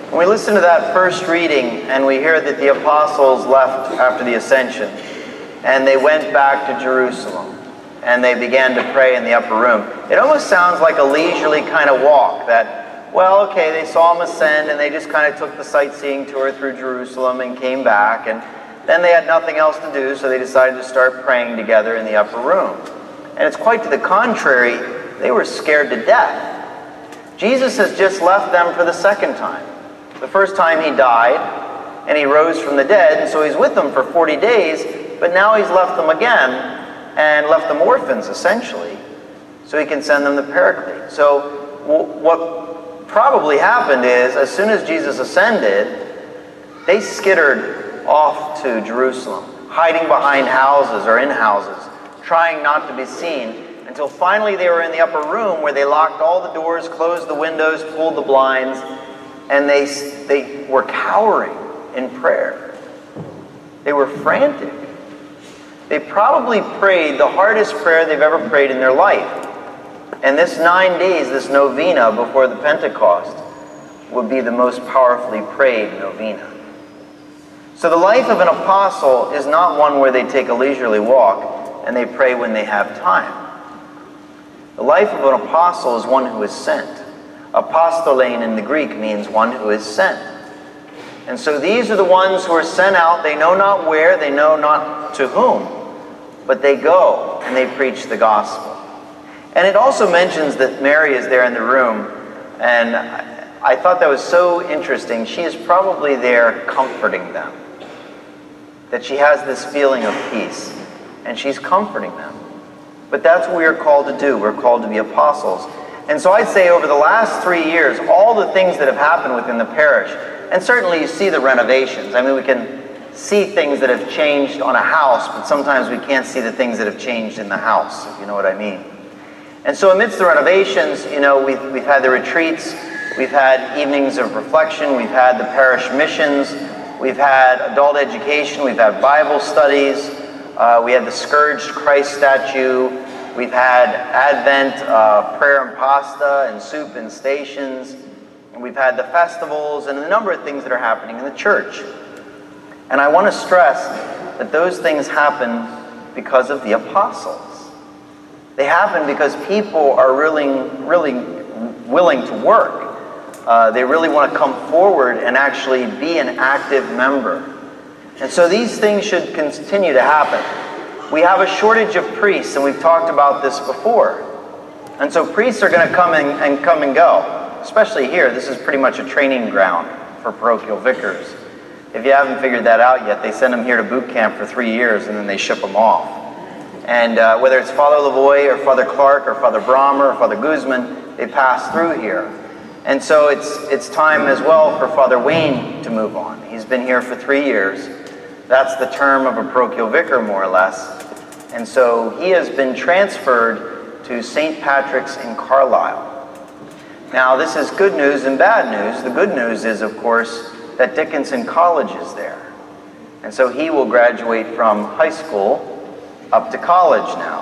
When we listen to that first reading and we hear that the apostles left after the ascension and they went back to Jerusalem and they began to pray in the upper room, it almost sounds like a leisurely kind of walk that, well, okay, they saw him ascend and they just kind of took the sightseeing tour through Jerusalem and came back, and then they had nothing else to do, so they decided to start praying together in the upper room. And it's quite to the contrary. They were scared to death. Jesus has just left them for the second time. The first time he died, and he rose from the dead, and so he's with them for 40 days, but now he's left them again, and left them orphans, essentially, so he can send them the Paraclete. So what probably happened is, as soon as Jesus ascended, they skittered off to Jerusalem, hiding behind houses or in houses, trying not to be seen, until finally they were in the upper room where they locked all the doors, closed the windows, pulled the blinds, and they were cowering in prayer. They were frantic. They probably prayed the hardest prayer they've ever prayed in their life. And this 9 days, this novena before the Pentecost, would be the most powerfully prayed novena. So the life of an apostle is not one where they take a leisurely walk and they pray when they have time. The life of an apostle is one who is sent. Apostolein in the Greek means one who is sent. And so these are the ones who are sent out. They know not where, they know not to whom, but they go and they preach the gospel. And it also mentions that Mary is there in the room, and I thought that was so interesting. She is probably there comforting them. That she has this feeling of peace, and she's comforting them. But that's what we are called to do. We're called to be apostles. And so I'd say over the last 3 years, all the things that have happened within the parish, and certainly you see the renovations. I mean, we can see things that have changed on a house, but sometimes we can't see the things that have changed in the house, if you know what I mean. And so amidst the renovations, you know, we've had the retreats, we've had evenings of reflection, we've had the parish missions, we've had adult education, we've had Bible studies, we had the scourged Christ statue, we've had Advent, prayer and pasta and soup and stations, and we've had the festivals and a number of things that are happening in the church. And I want to stress that those things happen because of the apostles. They happen because people are really willing to work. They really want to come forward and actually be an active member. And so these things should continue to happen. We have a shortage of priests, and we've talked about this before. And so priests are going to come and go, especially here. This is pretty much a training ground for parochial vicars. If you haven't figured that out yet, they send them here to boot camp for 3 years, and then they ship them off. And whether it's Father Lavoie or Father Clark or Father Brahmer or Father Guzman, they pass through here. And so it's time as well for Father Wayne to move on. He's been here for 3 years. That's the term of a parochial vicar, more or less. And so he has been transferred to St. Patrick's in Carlisle. Now, this is good news and bad news. The good news is, of course, that Dickinson College is there. And so he will graduate from high school up to college now.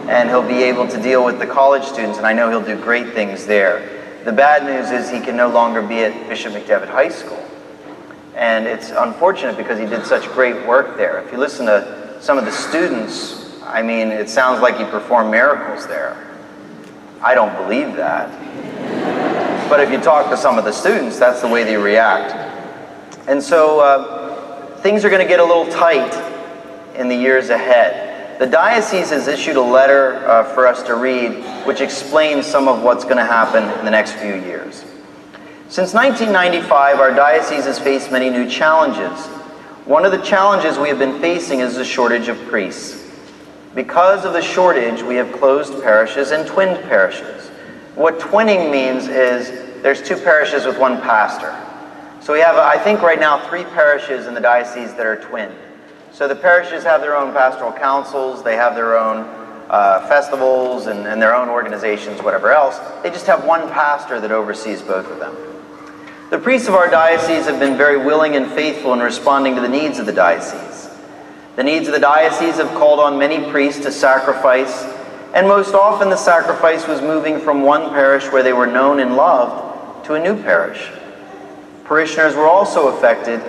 And he'll be able to deal with the college students, and I know he'll do great things there. The bad news is he can no longer be at Bishop McDevitt High School. And it's unfortunate because he did such great work there. If you listen to some of the students, I mean, it sounds like he performed miracles there. I don't believe that. But if you talk to some of the students, that's the way they react. And so things are going to get a little tight in the years ahead. The diocese has issued a letter for us to read, which explains some of what's going to happen in the next few years. Since 1995, our diocese has faced many new challenges. One of the challenges we have been facing is the shortage of priests. Because of the shortage, we have closed parishes and twinned parishes. What twinning means is there's 2 parishes with 1 pastor. So we have, I think right now, 3 parishes in the diocese that are twinned. So the parishes have their own pastoral councils, they have their own festivals and their own organizations, whatever else. They just have 1 pastor that oversees both of them. The priests of our diocese have been very willing and faithful in responding to the needs of the diocese. The needs of the diocese have called on many priests to sacrifice, and most often the sacrifice was moving from one parish where they were known and loved to a new parish. Parishioners were also affected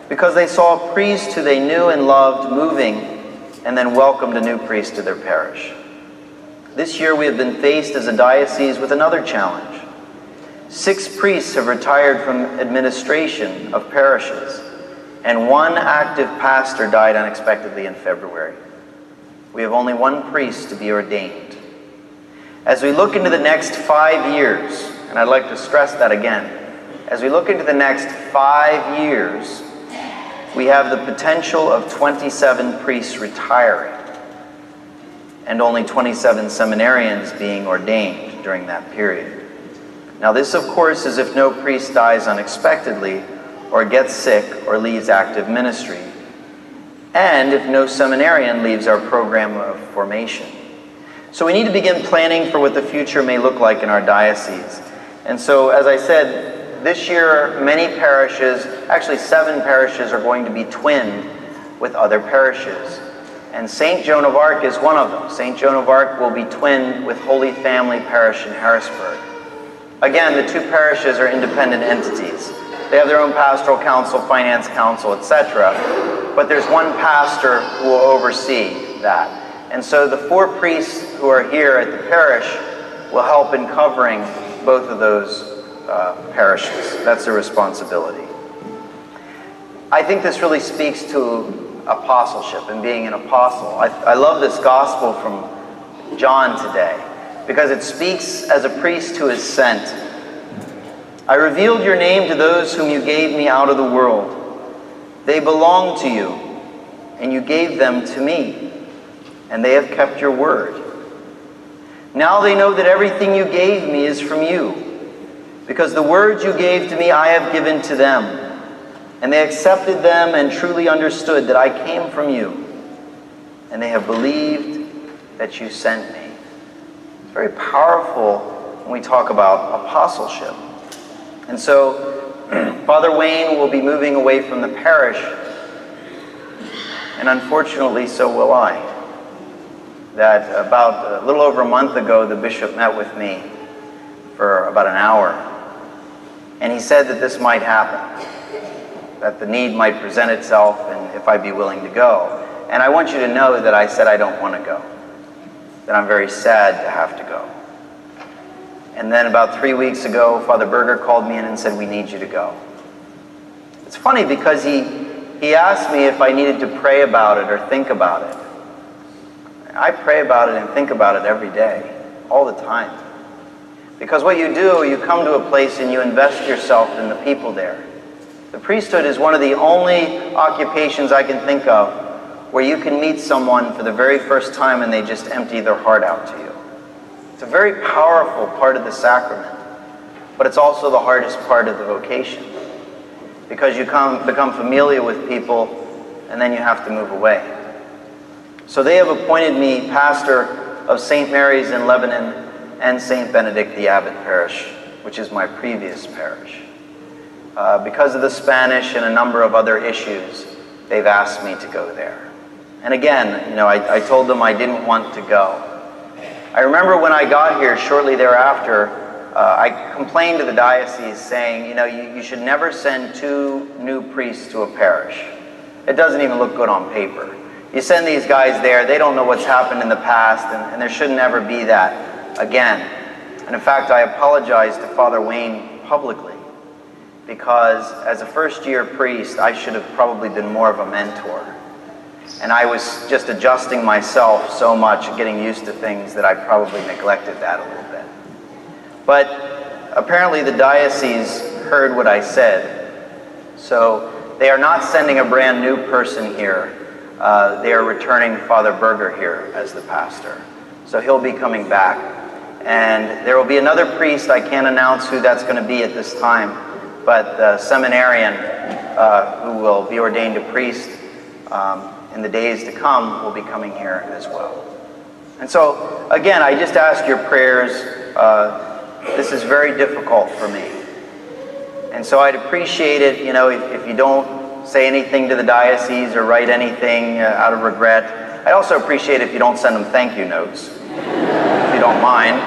because they saw a priest who they knew and loved moving and then welcomed a new priest to their parish. This year we have been faced as a diocese with another challenge. 6 priests have retired from administration of parishes, and 1 active pastor died unexpectedly in February. We have only 1 priest to be ordained. As we look into the next 5 years, and I'd like to stress that again, as we look into the next 5 years, we have the potential of 27 priests retiring and only 27 seminarians being ordained during that period. Now this, of course, is if no priest dies unexpectedly or gets sick or leaves active ministry, and if no seminarian leaves our program of formation. So we need to begin planning for what the future may look like in our diocese. And so, as I said, this year many parishes, actually 7 parishes, are going to be twinned with other parishes. And St. Joan of Arc is one of them. St. Joan of Arc will be twinned with Holy Family Parish in Harrisburg. Again, the 2 parishes are independent entities. They have their own pastoral council, finance council, etc. But there's one pastor who will oversee that. And so the 4 priests who are here at the parish will help in covering both of those parishes. That's their responsibility. I think this really speaks to apostleship and being an apostle. I love this gospel from John today because it speaks as a priest who is sent. I revealed your name to those whom you gave me out of the world. They belong to you, and you gave them to me, and they have kept your word. Now they know that everything you gave me is from you, because the words you gave to me I have given to them. And they accepted them and truly understood that I came from you, and they have believed that you sent me. It's very powerful when we talk about apostleship. And so Father Wayne will be moving away from the parish, and unfortunately so will I. That about a little over a month ago, the bishop met with me for about an hour, and he said that this might happen, that the need might present itself, and if I'd be willing to go. And I want you to know that I said I don't want to go, that I'm very sad to have to go. And then about 3 weeks ago, Father Berger called me in and said, we need you to go. It's funny because he asked me if I needed to pray about it or think about it. I pray about it and think about it every day, all the time. Because what you do, you come to a place and you invest yourself in the people there. The priesthood is one of the only occupations I can think of where you can meet someone for the very first time and they just empty their heart out to you. It's a very powerful part of the sacrament, but it's also the hardest part of the vocation, because you become familiar with people and then you have to move away. So they have appointed me pastor of St. Mary's in Lebanon and St. Benedict the Abbot Parish, which is my previous parish. Because of the Spanish and a number of other issues, they've asked me to go there. And again, I told them I didn't want to go. I remember when I got here shortly thereafter, I complained to the diocese saying, you should never send 2 new priests to a parish. It doesn't even look good on paper. You send these guys there, they don't know what's happened in the past, and there should never be that again. And in fact, I apologized to Father Wayne publicly, because as a first-year priest, I should have probably been more of a mentor. And I was just adjusting myself so much, getting used to things, that I probably neglected that a little bit. But apparently the diocese heard what I said. So they are not sending a brand new person here. They are returning Father Berger here as the pastor. So he'll be coming back. And there will be another priest. I can't announce who that's going to be at this time, but the seminarian who will be ordained a priest in the days to come will be coming here as well. And so, again, I just ask your prayers. This is very difficult for me. And so I'd appreciate it, if you don't say anything to the diocese or write anything out of regret. I'd also appreciate it if you don't send them thank you notes, if you don't mind.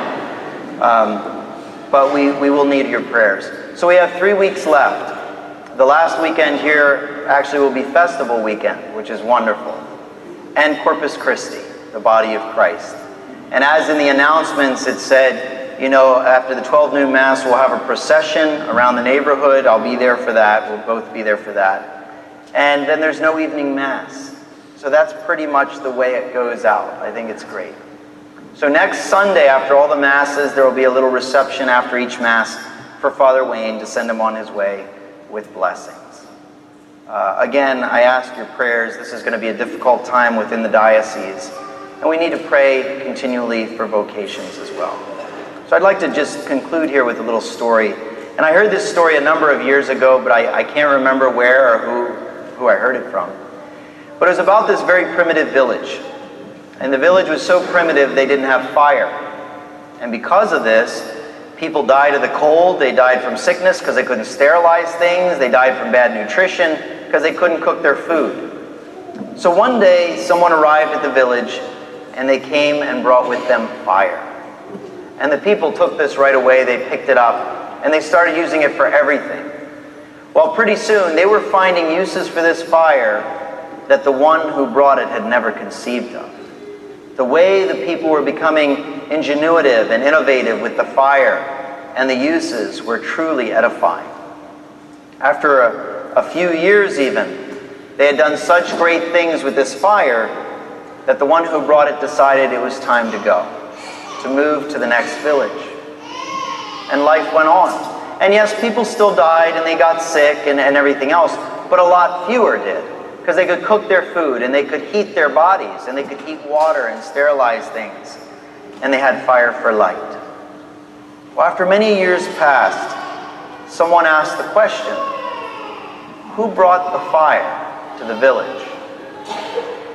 But we will need your prayers. So we have 3 weeks left. The last weekend here actually will be festival weekend, which is wonderful. And Corpus Christi, the body of Christ. And as in the announcements it said, you know, after the 12 noon Mass, we'll have a procession around the neighborhood. I'll be there for that. We'll both be there for that. And then there's no evening Mass. So that's pretty much the way it goes out. I think it's great. So next Sunday, after all the Masses, there will be a little reception after each Mass for Father Wayne to send him on his way with blessings. Again, I ask your prayers. This is going to be a difficult time within the diocese, and we need to pray continually for vocations as well. So I'd like to just conclude here with a little story. And I heard this story a number of years ago, but I can't remember where or who I heard it from. But it was about this very primitive village. And the village was so primitive they didn't have fire. And because of this, people died of the cold, they died from sickness because they couldn't sterilize things, they died from bad nutrition because they couldn't cook their food. So one day, someone arrived at the village and they came and brought with them fire. And the people took this right away, they picked it up, and they started using it for everything. Well, pretty soon, they were finding uses for this fire that the one who brought it had never conceived of. The way the people were becoming ingenuitive and innovative with the fire and the uses were truly edifying. After a few years even, they had done such great things with this fire that the one who brought it decided it was time to go, to move to the next village. And life went on. And yes, people still died and they got sick and everything else, but a lot fewer did, because they could cook their food and they could heat their bodies and they could heat water and sterilize things, and they had fire for light. Well, after many years passed, someone asked the question, who brought the fire to the village?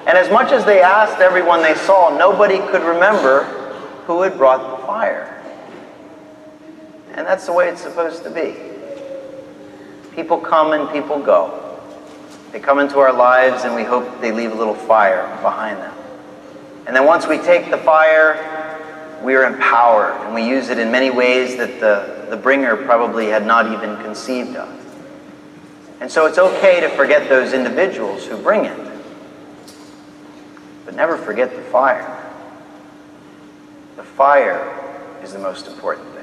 And as much as they asked everyone they saw, nobody could remember who had brought the fire. And that's the way it's supposed to be. People come and people go. They come into our lives and we hope they leave a little fire behind them. And then once we take the fire, we are empowered and we use it in many ways that the bringer probably had not even conceived of. And so it's okay to forget those individuals who bring it, but never forget the fire. The fire is the most important thing.